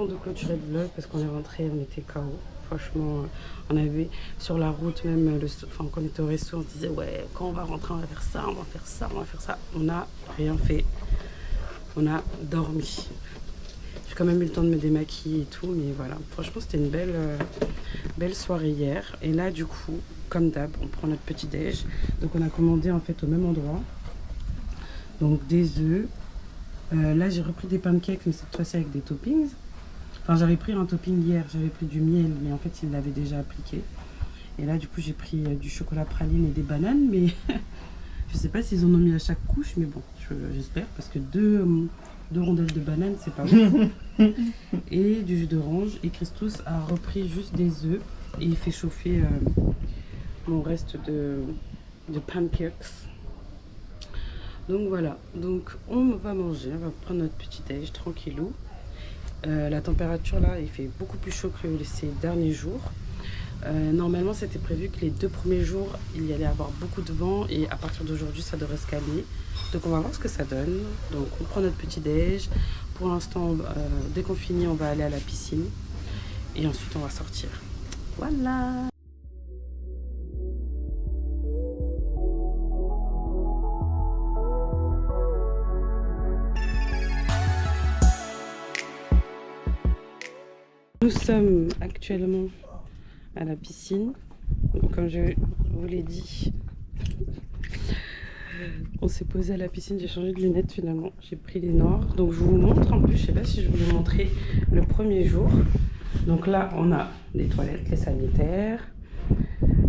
temps de clôturer le vlog parce qu'on est rentré, on était KO. Franchement, on avait sur la route même, enfin quand on était au resto, on se disait ouais, quand on va rentrer, on va faire ça, on va faire ça, on va faire ça. On n'a rien fait. On a dormi. J'ai quand même eu le temps de me démaquiller et tout, mais voilà. Franchement, c'était une belle soirée hier. Et là, du coup, comme d'hab, on prend notre petit déj. Donc, on a commandé en fait au même endroit. Donc, des œufs. Là, j'ai repris des pancakes, mais cette fois-ci avec des toppings. Enfin, j'avais pris un topping hier, j'avais pris du miel, mais en fait, il l'avait déjà appliqué. Et là, du coup, j'ai pris du chocolat praline et des bananes, mais je sais pas s'ils en ont mis à chaque couche, mais bon, j'espère, parce que deux rondelles de banane, c'est pas bon. Et du jus d'orange. Et Christos a repris juste des œufs et il fait chauffer mon reste de pancakes. Donc voilà, donc on va manger, on va prendre notre petit déj tranquillou. La température là, il fait beaucoup plus chaud que ces derniers jours. Normalement, c'était prévu que les 2 premiers jours, il y allait avoir beaucoup de vent et à partir d'aujourd'hui, ça devrait se calmer. Donc, on va voir ce que ça donne. Donc, on prend notre petit déj. Pour l'instant, dès qu'on finit, on va aller à la piscine et ensuite, on va sortir. Voilà. Nous sommes actuellement à la piscine. Comme je vous l'ai dit, on s'est posé à la piscine, j'ai changé de lunettes finalement, j'ai pris les noires. Donc je vous montre en plus, je sais pas si je vous ai montré le premier jour. Donc là on a les toilettes, les sanitaires,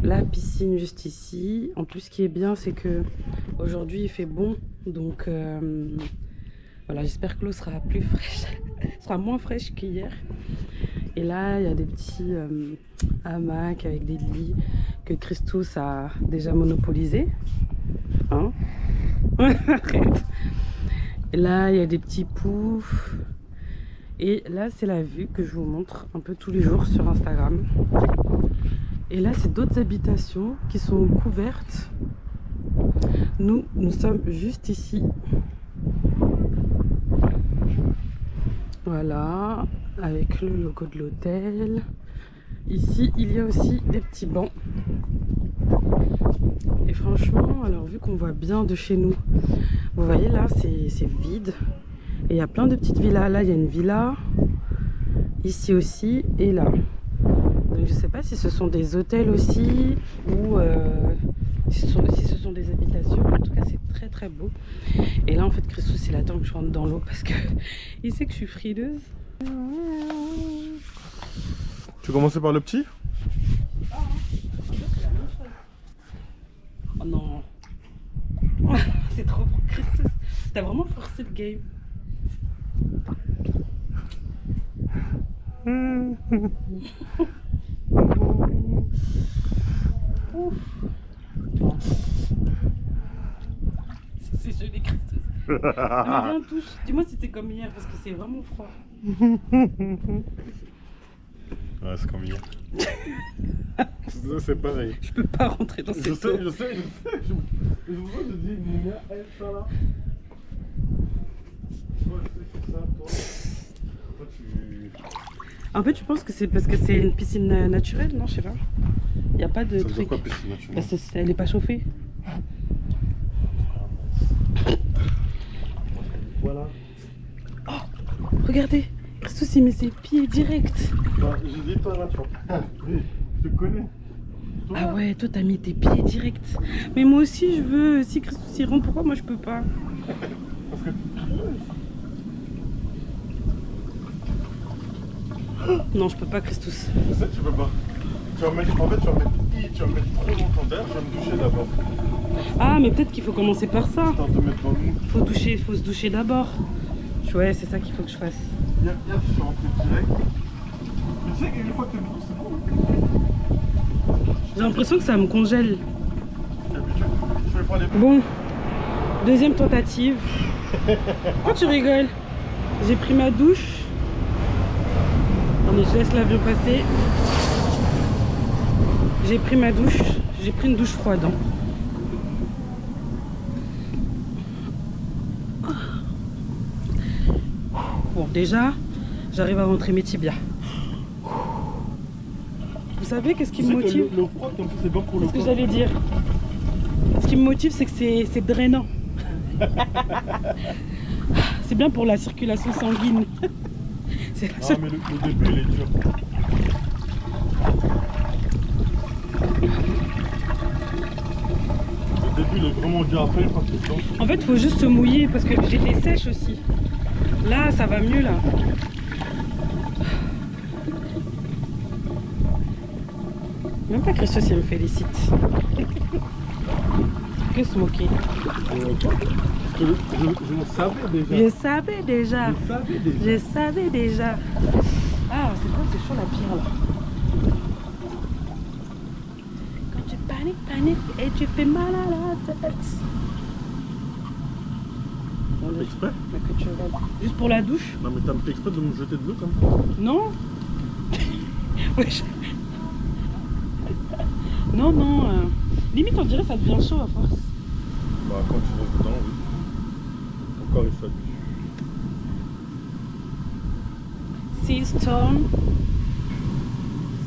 la piscine juste ici. En plus ce qui est bien c'est que aujourd'hui il fait bon, donc voilà, j'espère que l'eau sera plus fraîche, sera moins fraîche qu'hier. Et là, il y a des petits hamacs avec des lits que Christos a déjà monopolisé. Hein? Arrête. Et là, il y a des petits poufs. Et là, c'est la vue que je vous montre un peu tous les jours sur Instagram. Et là, c'est d'autres habitations qui sont couvertes. Nous sommes juste ici. Voilà, avec le logo de l'hôtel. Ici, il y a aussi des petits bancs. Et franchement, alors vu qu'on voit bien de chez nous, vous voyez là, c'est vide. Et il y a plein de petites villas. Là, il y a une villa. Ici aussi, et là. Donc je sais pas si ce sont des hôtels aussi, ou si ce sont des habitations. En tout cas, c'est très très beau. Et là, en fait, Christos, il attend que je rentre dans l'eau parce que il sait que je suis frileuse. Tu veux commencer par le petit? Oh non. C'est trop pour Christos. T'as vraiment forcé le game. Ouf. Bon. Ça c'est joli Christos. Viens touche. Dis-moi si c'est comme hier parce que c'est vraiment froid. Ouais, c'est comme hier. C'est pareil. Je peux pas rentrer dans cette eau. Je sais. Je vous dis, Nina, elle, ça là. Toi, c'est ça, toi. Toi, tu... En fait, je pense que c'est parce que c'est une piscine naturelle, non? Je sais pas. Il n'y a pas de ça truc. quoi, piscine naturelle? Parce que elle n'est pas chauffée. Voilà. Oh, regardez. Christos, il met ses pieds direct. Bah, j'ai dit toi là, tu vois. Oui, je te connais. Toi, Ah ouais, toi t'as mis tes pieds direct. Mais moi aussi je veux. Si Christos y rentre, pourquoi moi je peux pas? parce que... Non, je peux pas, Christos. Je sais que tu peux pas. Tu vas mettre, en fait, tu vas mettre trop longtemps d'air, je vais me doucher d'abord. Ah, mais peut-être qu'il faut commencer par ça. Histoire de mettre dans le mou. Faut se doucher d'abord. Ouais, c'est ça qu'il faut que je fasse. Hier, je suis rentré direct. Mais tu sais qu'une fois que tu le douches, c'est bon. J'ai l'impression que ça me congèle. Je vais prendre les... Bon, deuxième tentative. Pourquoi tu rigoles? J'ai pris ma douche. Attendez, je laisse l'avion passer. J'ai pris ma douche. J'ai pris une douche froide. Hein. Bon, déjà, J'arrive à rentrer mes tibias. Vous savez qu'est-ce qui me motive? Le froid, comme ça, c'est bon pour le C'est ce corps. que j'allais dire. Ce qui me motive, c'est que c'est drainant. C'est bien pour la circulation sanguine. C'est la seule... mais le début, il est dur. Le début, il est vraiment dur à faire parce que sinon... En fait, il faut juste se mouiller parce que j'étais sèche aussi. Là, ça va mieux, là. Même pas Christos, il me félicite. Que se moquer. Parce que je le savais déjà. Je savais déjà. Je savais déjà. Je savais déjà. Ah, c'est quoi? C'est chaud la pierre, là. Quand tu paniques et tu fais mal à la tête. T'as fait exprès? Mais que tu regardes. Juste pour la douche? Non, mais t'as fait exprès de me jeter de l'eau comme ça? Non. Wesh. Non, non. Limite, on dirait que ça devient chaud à force. Bah, quand tu vas dedans, oui. Ton corps, il s'habitue. Sea Stone.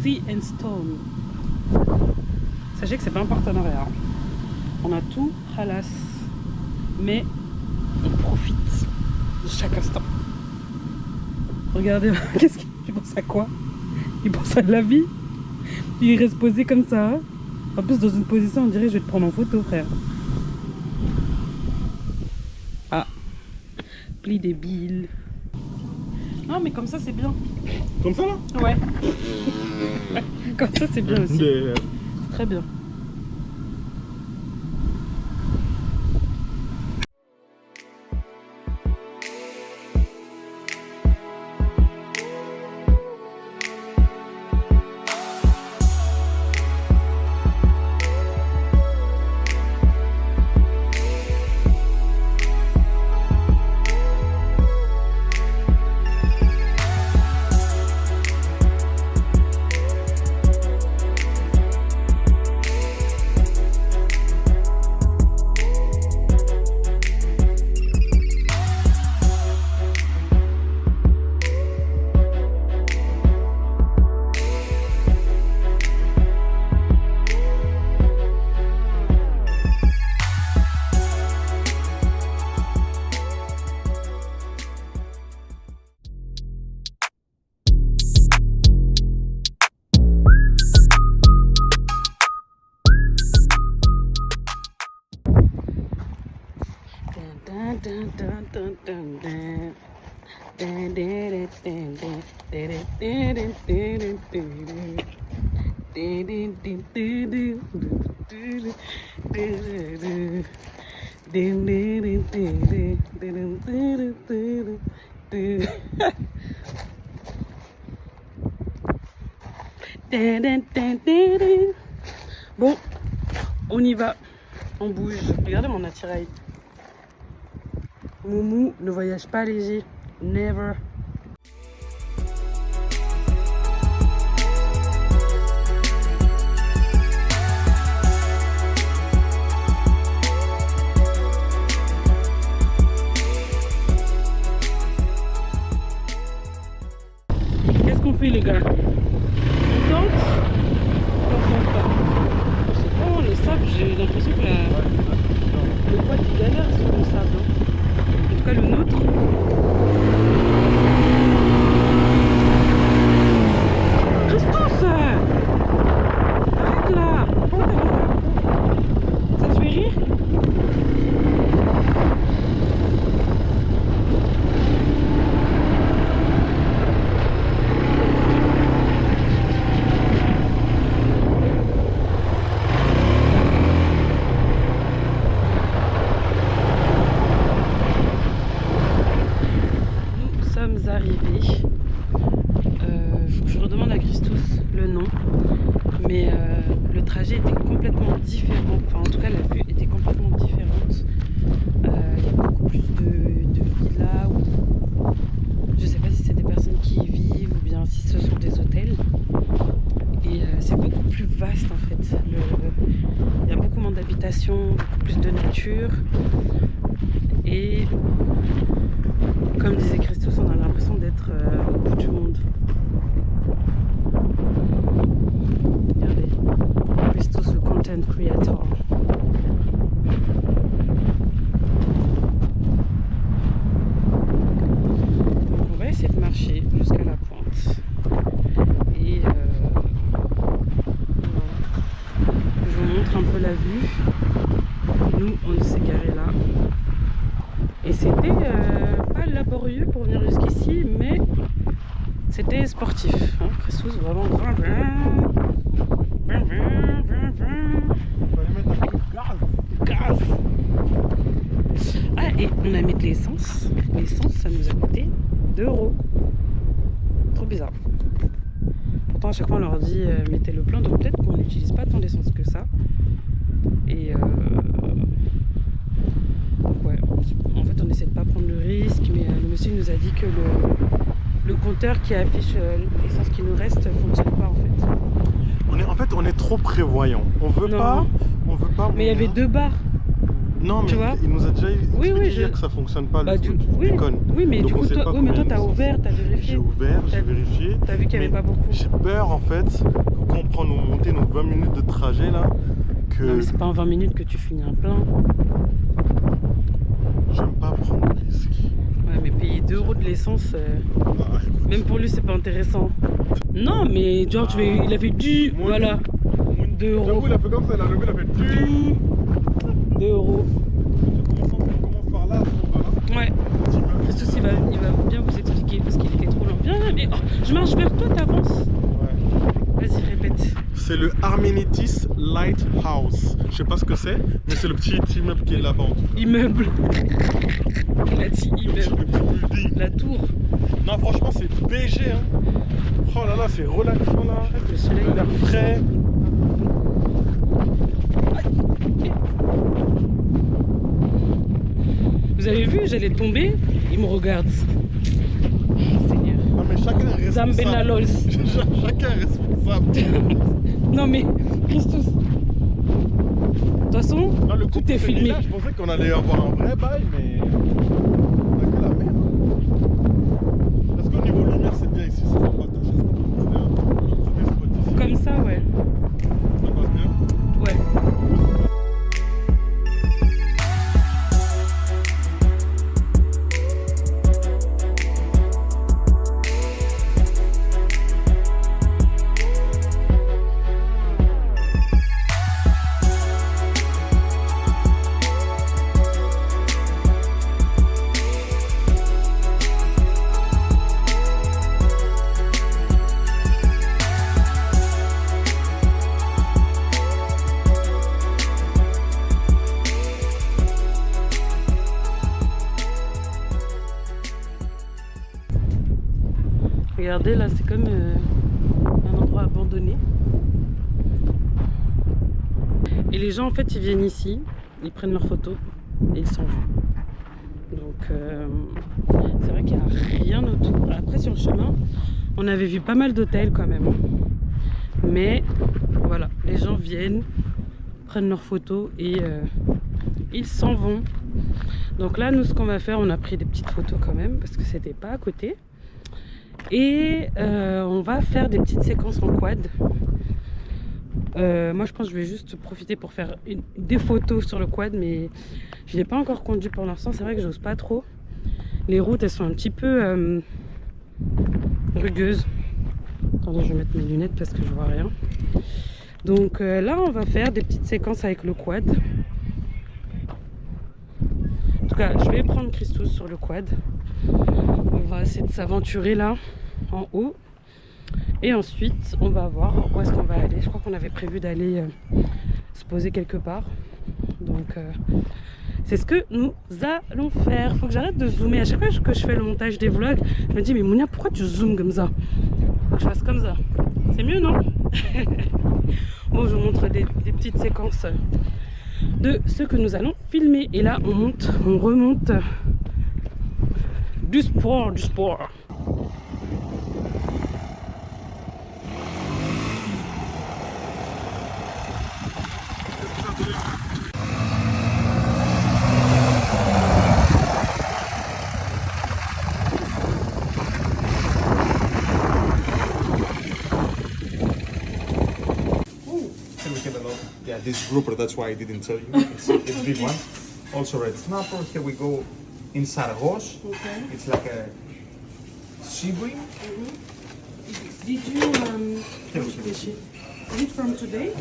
Sea and Stone. Sachez que c'est pas un partenariat. On a tout halas. Mais on profite de chaque instant. Regardez, qu'est-ce qu'il pense à quoi? Il pense à la vie. Il reste posé comme ça. En plus, dans une position, on dirait je vais te prendre en photo, frère. Ah, pli débile. Non, mais comme ça, c'est bien. Comme ça, là? Ouais. Comme ça, c'est bien aussi. Mais, C'est très bien. Bon, on y va, on bouge. Regardez mon attirail. Moumou ne voyage pas léger, never. Qu'est-ce qu'on fait les gars? On tente? On tente pas. Je sais pas, le sable, j'ai l'impression que le poids qui galère sur le sable. En tout cas le nôtre. Christos! Arrête là! Pourquoi t'as fait ça? Ça te fait rire? Arrivés. Faut que je redemande à Christos le nom, mais le trajet était complètement différent. Enfin, en tout cas, la vue était complètement différente. Il y a beaucoup plus de villas. Je sais pas si c'est des personnes qui y vivent ou bien si ce sont des hôtels. Et c'est beaucoup plus vaste en fait. Il y a beaucoup moins d'habitations, beaucoup plus de nature. Et Comme disait Christos, on a l'impression d'être au bout du monde. Regardez, Christos le content creator. Donc on va essayer de marcher jusqu'à la pointe. Et je vous montre un peu la vue. Nous, on s'est garé là. Et c'était pas laborieux pour venir jusqu'ici, mais c'était sportif. Hein. Christos vraiment. On va aller mettre un peu de gaz. Gaz. Ah, et on a mis de l'essence. L'essence, ça nous a coûté 2 €. Trop bizarre. Pourtant, à chaque fois, on leur dit mettez le plein, donc peut-être qu'on n'utilise pas tant d'essence que ça. Et donc, ouais, en fait, on essaie de pas prendre le risque, mais le monsieur nous a dit que le compteur qui affiche l'essence qui nous reste fonctionne pas en fait. On est trop prévoyant. On veut Non. pas. Mais il y avait 2 barres. Non, mais tu vois, il nous a déjà expliqué oui, hier que ça fonctionne pas. Bah, le truc. oui, Déconne. oui, mais Donc, du on coup, sait toi, pas oui, mais toi, combien t'as de ouvert, t'as J'ai vérifié. ouvert, j'ai vérifié. T'as vu qu'il n'y avait Mais pas beaucoup. J'ai peur en fait, quand on prend nos montées, nos 20 minutes de trajet là, que Non, mais c'est pas en 20 minutes que tu finis un plein. j'aime pas prendre de risques. Ouais, mais payer 2 € de l'essence, Ah, écoute, même pour lui, c'est pas intéressant. Non, mais genre, il avait dû, Moi, voilà, 2 J'avoue, €. il a fait comme ça, il a levé, il a fait 2 €. On commence par là, on va là. Ouais. Christos, il va bien vous expliquer parce qu'il était trop lent. Viens là, mais oh, je marche vers toi, t'avances. Ouais. Vas-y, répète. C'est le Armenitis Lighthouse. Je sais pas ce que c'est, mais c'est le petit immeuble qui est là-bas en tout cas. Immeuble. Il a dit Le immeuble. petit building. La tour. Non, franchement, c'est BG. Hein. Oh là là, c'est relaxant là. Le soleil. Il a l'air frais. Vous avez vu, j'allais tomber. Il me regarde. Seigneur. Non, mais chacun est responsable. Zambénalos. Chacun est responsable. Non mais, Christos. De toute façon, Non, le tout coup est filmé. là, je pensais qu'on allait avoir un vrai bail, mais on a que la merde. Est-ce qu'au niveau lumière, c'est bien ici? Ça va pas tâcher, ça va bien. Le premier spot ici. Comme ça, ouais. Ça passe bien. Ouais. Regardez, là, c'est comme un endroit abandonné. Et les gens, en fait, ils viennent ici, ils prennent leurs photos et ils s'en vont. Donc, c'est vrai qu'il n'y a rien autour. Après, sur le chemin, on avait vu pas mal d'hôtels quand même. Mais, voilà, les gens viennent, prennent leurs photos et ils s'en vont. Donc là, nous, ce qu'on va faire, on a pris des petites photos quand même, parce que c'était pas à côté. Et on va faire des petites séquences en quad. Moi je pense que je vais juste profiter pour faire des photos sur le quad, mais je n'ai pas encore conduit pour l'instant. C'est vrai que j'ose pas trop. Les routes elles sont un petit peu rugueuses. Attendez, je vais mettre mes lunettes parce que je vois rien. Donc là on va faire des petites séquences avec le quad. En tout cas je vais prendre Christos sur le quad. On va essayer de s'aventurer là en haut et ensuite on va voir où est-ce qu'on va aller. Je crois qu'on avait prévu d'aller se poser quelque part, donc c'est ce que nous allons faire. Faut que j'arrête de zoomer. À chaque fois que je fais le montage des vlogs, je me dis mais Mounia, pourquoi tu zoomes comme ça? Faut que je fasse comme ça, c'est mieux, non? Bon, je vous montre des petites séquences de ce que nous allons filmer. Et là on remonte. Du sport, du sport. here we have a lot. Yeah, this grouper, that's why I didn't tell you. It's a big one. Also red snapper. Here we go in Sargos. Okay. It's like a sea bream. Did you fish it? Is it from today?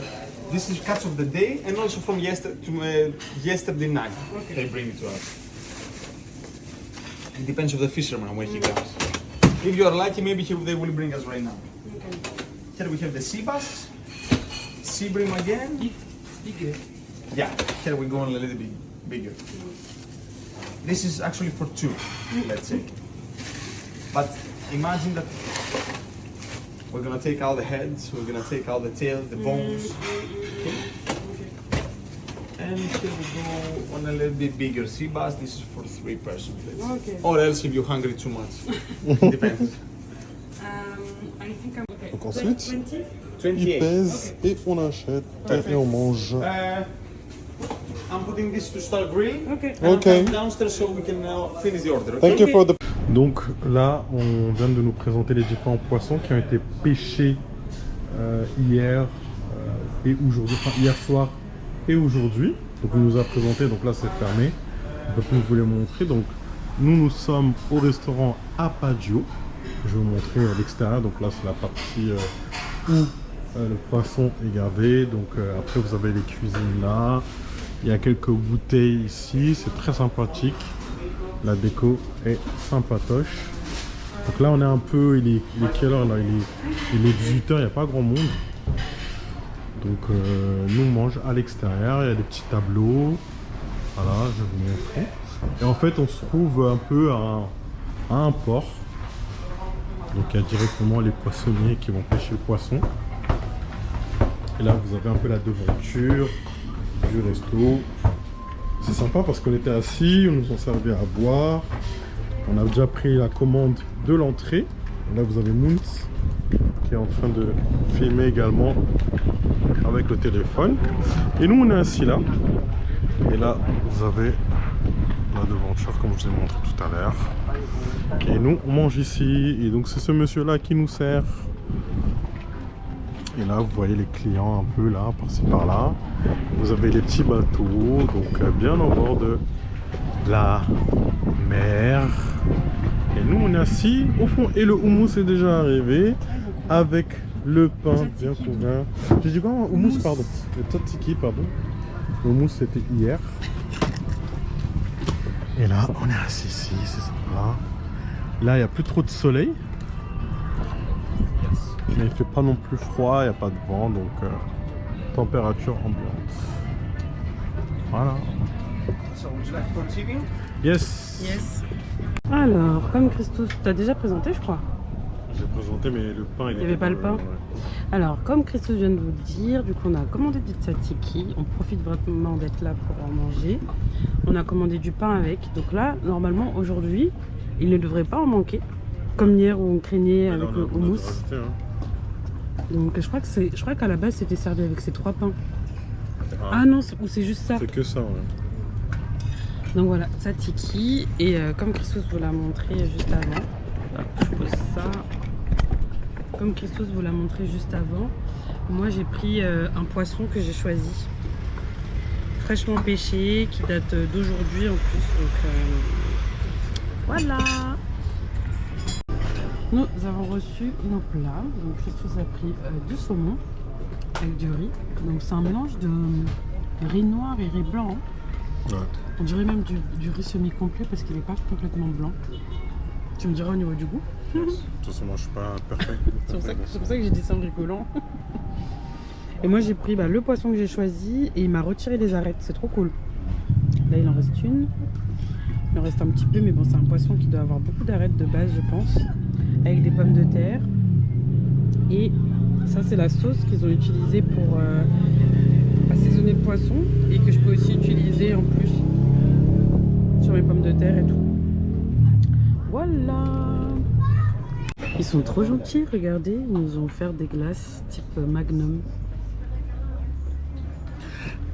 This is catch of the day and also from yesterday night. Okay. They bring it to us. It depends on the fisherman when he comes. If you are lucky, maybe they will bring us right now. Okay. Here we have the sea bass, sea bream again. Bigger. Yeah, here we go a little bit bigger. This is actually for two, let's say. But imagine that we're gonna take all the heads, we're gonna take all the tails, the bones. Okay. And here we go on a little bit bigger sea bass. This is for 3 persons, let's say. Okay. Or else if you're hungry too much. Depends. I think I'm okay. Donc ensuite, 20? 28. Il pèse et on achète et on mange. I'm putting this to start grilling. Okay. And Okay. I'm downstairs so we can finish the order. Thank you for the. Donc là, on vient de nous présenter les différents poissons qui ont été pêchés hier et aujourd'hui, enfin hier soir et aujourd'hui. Donc on nous a présenté, donc là c'est fermé, on peut plus vous les montrer. Donc nous sommes au restaurant Appaggio. Je vais vous montrer l'extérieur, donc là c'est la partie où le poisson est gardé. Donc après vous avez les cuisines là, il y a quelques bouteilles ici, c'est très sympathique. La déco est sympatoche. Donc là on est un peu, il est quelle heure là, il est 18h, il n'y a pas grand monde. Donc nous on mange à l'extérieur, il y a des petits tableaux. Voilà, je vais vous montrer. Et en fait on se trouve un peu à un port. Donc il y a directement les poissonniers qui vont pêcher le poisson. Et là vous avez un peu la devanture du resto. C'est sympa parce qu'on était assis, on nous a servi à boire. On a déjà pris la commande de l'entrée. Là vous avez Moons qui est en train de filmer également avec le téléphone. Et nous on est assis là. Et là vous avez la devanture comme je vous ai montré tout à l'heure. Et nous on mange ici. Et donc c'est ce monsieur là qui nous sert. Et là vous voyez les clients un peu là, par-ci par-là. Vous avez les petits bateaux, donc bien au bord de la mer. Et nous on est assis au fond. Et le houmous est déjà arrivé avec le pain bien couvert. J'ai dit quoi? Houmous, pardon. Le tzatziki, pardon. Le houmous c'était hier. Et là on est assis ici, c'est sympa. Là il n'y a plus trop de soleil. Mais il fait pas non plus froid, il n'y a pas de vent, donc température ambiante. Voilà. So would you like to continue? Yes. Yes. Alors, comme Christos, tu as déjà présenté, je crois. J'ai présenté, mais le pain, Il n'y avait pas le pain. Alors, comme Christos vient de vous le dire, du coup, on a commandé du tzatziki. On profite vraiment d'être là pour en manger. On a commandé du pain avec. Donc là, normalement, aujourd'hui, il ne devrait pas en manquer. Comme hier où on craignait avec le houmous. Donc je crois qu'à la base c'était servi avec ces 3 pains. Ah non, ou c'est juste ça. C'est que ça, ouais. Donc voilà, tzatziki. Et comme Christos vous l'a montré juste avant, hop, je pose ça. Comme Christos vous l'a montré juste avant, moi j'ai pris un poisson que j'ai choisi. Fraîchement pêché, qui date d'aujourd'hui en plus. Donc voilà. Nous avons reçu nos plats. Donc Christos a pris du saumon avec du riz. Donc c'est un mélange de riz noir et riz blanc. Ouais. On dirait même du riz semi-complet parce qu'il n'est pas complètement blanc. Tu me diras au niveau du goût. De toute façon, moi je suis pas parfait. C'est pour ça que j'ai dit ça en rigolant. Et moi j'ai pris le poisson que j'ai choisi et il m'a retiré les arêtes. C'est trop cool. Là il en reste une. Il en reste un petit peu, mais bon, c'est un poisson qui doit avoir beaucoup d'arêtes de base, je pense. Avec des pommes de terre. Et ça, c'est la sauce qu'ils ont utilisée pour assaisonner le poisson et que je peux aussi utiliser en plus sur mes pommes de terre et tout. Voilà. Ils sont trop gentils, regardez. Ils nous ont offert des glaces type Magnum.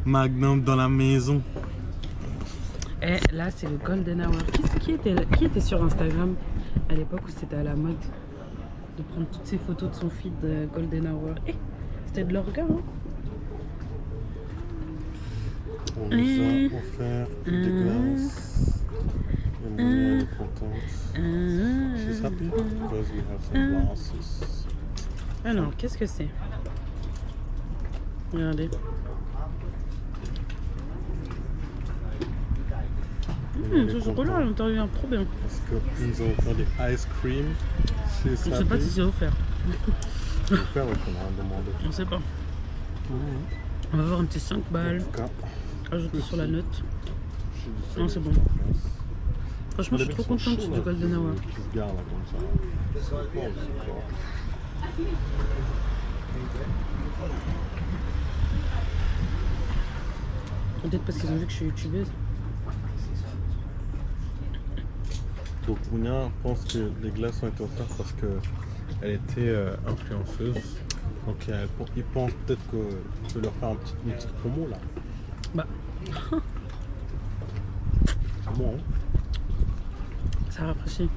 Magnum dans la maison. Et là, c'est le Golden Hour. Qui était sur Instagram à l'époque où c'était à la mode de prendre toutes ces photos de son feed Golden Hour? C'était de l'orga, hein? On nous a offert des glaces. Et Monia est contente. She's happy because we have some glasses. Alors, qu'est-ce que c'est? Regardez. Ce chocolat à l'intérieur, trop bien. Parce qu'ils nous ont offert des ice cream chez Je sais pas si c'est offert. C'est offert, ouais, qu'on a demandé. On sait pas. On va avoir un petit 5 balles. En tout cas, Ajouté sur la note. j'ai dit Non, c'est bon. Franchement, je suis trop contente du Golden Hour. Qui se gare là comme ça. C'est bon, c'est fort. Peut-être parce qu'ils ont vu que je suis youtubeuse. Donc Monia pense que les glaces ont été offertes parce qu'elle était influenceuse. Donc ils pensent peut-être que tu peux leur faire une petite promo là. Bah, C'est bon, hein? ça rafraîchit.